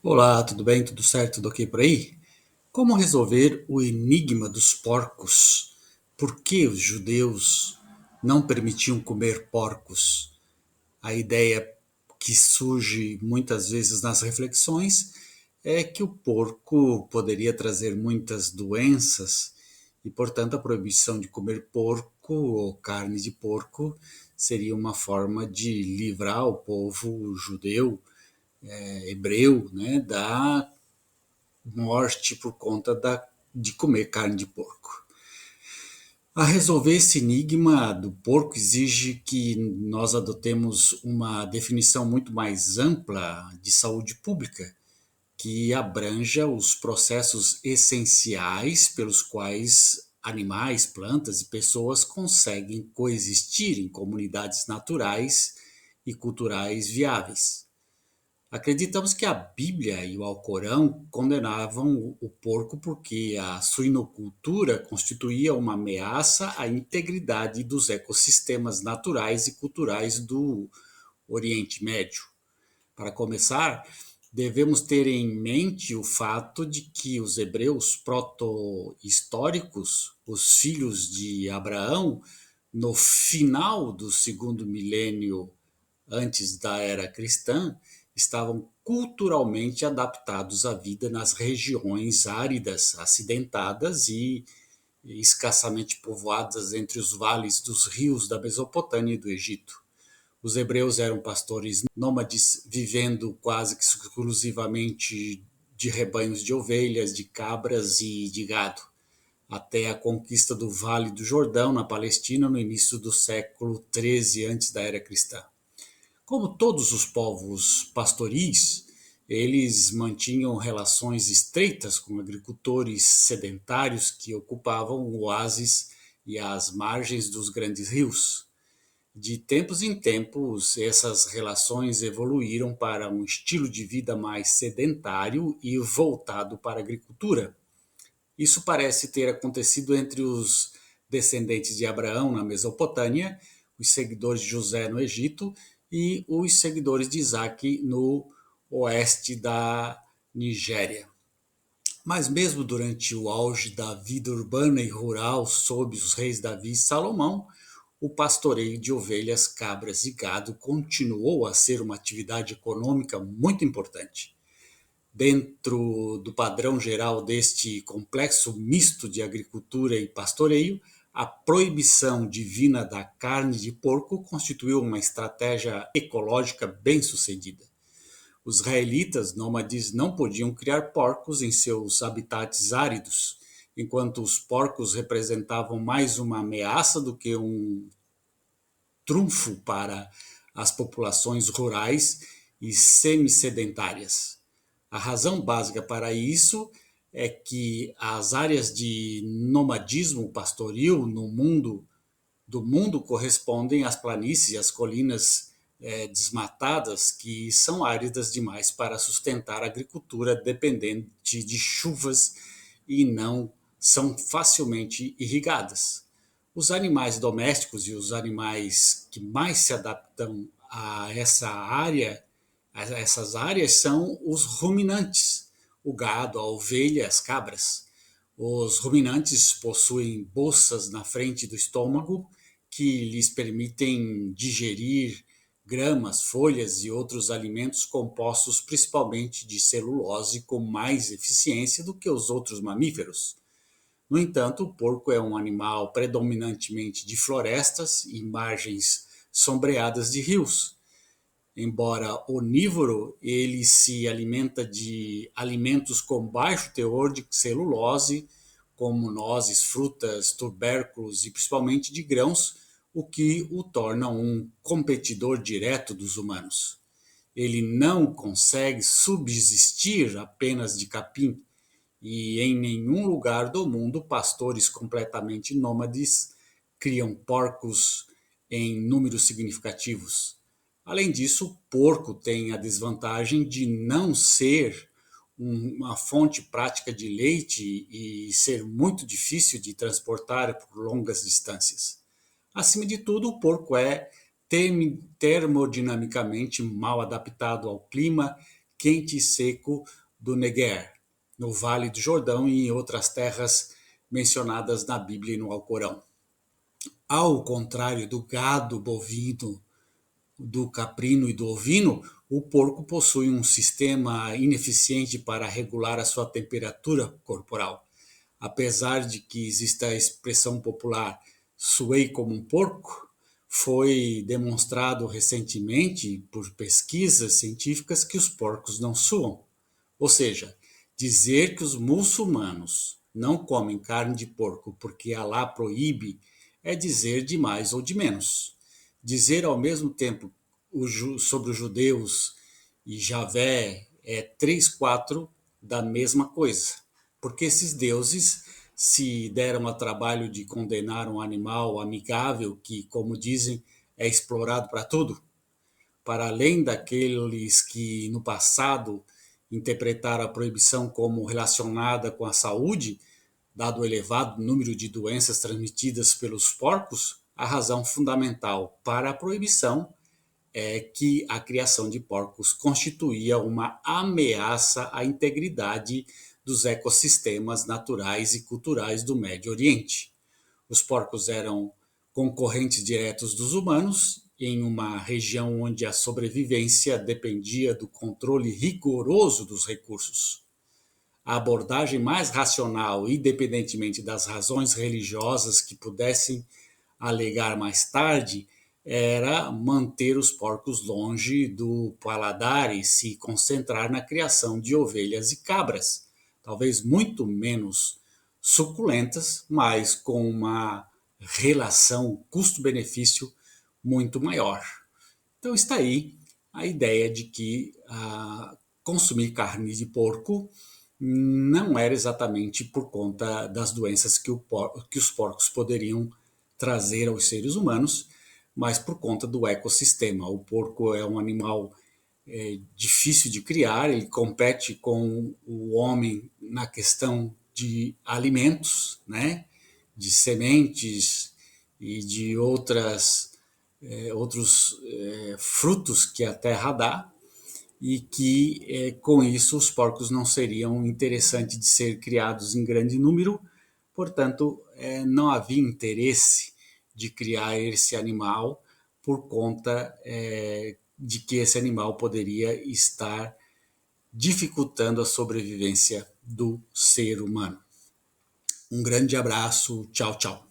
Olá, tudo bem? Tudo certo? Tudo ok por aí? Como resolver o enigma dos porcos? Por que os judeus não permitiam comer porcos? A ideia que surge muitas vezes nas reflexões é que o porco poderia trazer muitas doenças e, portanto, a proibição de comer porco ou carne de porco seria uma forma de livrar o povo judeu, hebreu, né, da morte por conta de comer carne de porco. A resolver esse enigma do porco exige que nós adotemos uma definição muito mais ampla de saúde pública, que abranja os processos essenciais pelos quais animais, plantas e pessoas conseguem coexistir em comunidades naturais e culturais viáveis. Acreditamos que a Bíblia e o Alcorão condenavam o porco porque a suinocultura constituía uma ameaça à integridade dos ecossistemas naturais e culturais do Oriente Médio. Para começar, devemos ter em mente o fato de que os hebreus proto-históricos, os filhos de Abraão, no final do segundo milênio antes da era cristã, estavam culturalmente adaptados à vida nas regiões áridas, acidentadas e escassamente povoadas entre os vales dos rios da Mesopotâmia e do Egito. Os hebreus eram pastores nômades, vivendo quase que exclusivamente de rebanhos de ovelhas, de cabras e de gado, até a conquista do Vale do Jordão, na Palestina, no início do século XIII antes da era cristã. Como todos os povos pastoris, eles mantinham relações estreitas com agricultores sedentários que ocupavam oásis e as margens dos grandes rios. De tempos em tempos, essas relações evoluíram para um estilo de vida mais sedentário e voltado para a agricultura. Isso parece ter acontecido entre os descendentes de Abraão na Mesopotâmia, os seguidores de José no Egito e os seguidores de Isaac no oeste da Nigéria. Mas mesmo durante o auge da vida urbana e rural sob os reis Davi e Salomão, o pastoreio de ovelhas, cabras e gado continuou a ser uma atividade econômica muito importante. Dentro do padrão geral deste complexo misto de agricultura e pastoreio, a proibição divina da carne de porco constituiu uma estratégia ecológica bem-sucedida. Os israelitas nômades não podiam criar porcos em seus habitats áridos, enquanto os porcos representavam mais uma ameaça do que um trunfo para as populações rurais e semi-sedentárias. A razão básica para isso é que as áreas de nomadismo pastoril no mundo correspondem às planícies e às colinas desmatadas, que são áridas demais para sustentar a agricultura dependente de chuvas e não são facilmente irrigadas. Os animais domésticos e os animais que mais se adaptam a essas áreas são os ruminantes, o gado, a ovelha, as cabras. Os ruminantes possuem bolsas na frente do estômago que lhes permitem digerir gramas, folhas e outros alimentos compostos principalmente de celulose com mais eficiência do que os outros mamíferos. No entanto, o porco é um animal predominantemente de florestas e margens sombreadas de rios. Embora onívoro, ele se alimenta de alimentos com baixo teor de celulose, como nozes, frutas, tubérculos e principalmente de grãos, o que o torna um competidor direto dos humanos. Ele não consegue subsistir apenas de capim, e em nenhum lugar do mundo pastores completamente nômades criam porcos em números significativos. Além disso, o porco tem a desvantagem de não ser uma fonte prática de leite e ser muito difícil de transportar por longas distâncias. Acima de tudo, o porco é termodinamicamente mal adaptado ao clima, quente e seco do Neguer, no Vale do Jordão e em outras terras mencionadas na Bíblia e no Alcorão. Ao contrário do gado bovino, do caprino e do ovino, o porco possui um sistema ineficiente para regular a sua temperatura corporal. Apesar de que exista a expressão popular "suei como um porco", foi demonstrado recentemente por pesquisas científicas que os porcos não suam. Ou seja, dizer que os muçulmanos não comem carne de porco porque Alá proíbe é dizer de mais ou de menos. Dizer ao mesmo tempo sobre os judeus e Javé é 3/4 da mesma coisa. Porque esses deuses se deram ao trabalho de condenar um animal amigável que, como dizem, é explorado para tudo, para além daqueles que no passado interpretaram a proibição como relacionada com a saúde, dado o elevado número de doenças transmitidas pelos porcos, a razão fundamental para a proibição é que a criação de porcos constituía uma ameaça à integridade dos ecossistemas naturais e culturais do Médio Oriente. Os porcos eram concorrentes diretos dos humanos em uma região onde a sobrevivência dependia do controle rigoroso dos recursos. A abordagem mais racional, independentemente das razões religiosas que pudessem alegar mais tarde, era manter os porcos longe do paladar e se concentrar na criação de ovelhas e cabras, talvez muito menos suculentas, mas com uma relação custo-benefício muito maior. Então está aí a ideia de que consumir carne de porco não era exatamente por conta das doenças que os porcos poderiam trazer aos seres humanos, mas por conta do ecossistema. O porco é um animal difícil de criar, ele compete com o homem na questão de alimentos, né? De sementes e de outros frutos que a terra dá, e que com isso os porcos não seriam interessantes de ser criados em grande número, portanto não havia interesse de criar esse animal por conta de que esse animal poderia estar dificultando a sobrevivência do ser humano. Um grande abraço, tchau, tchau.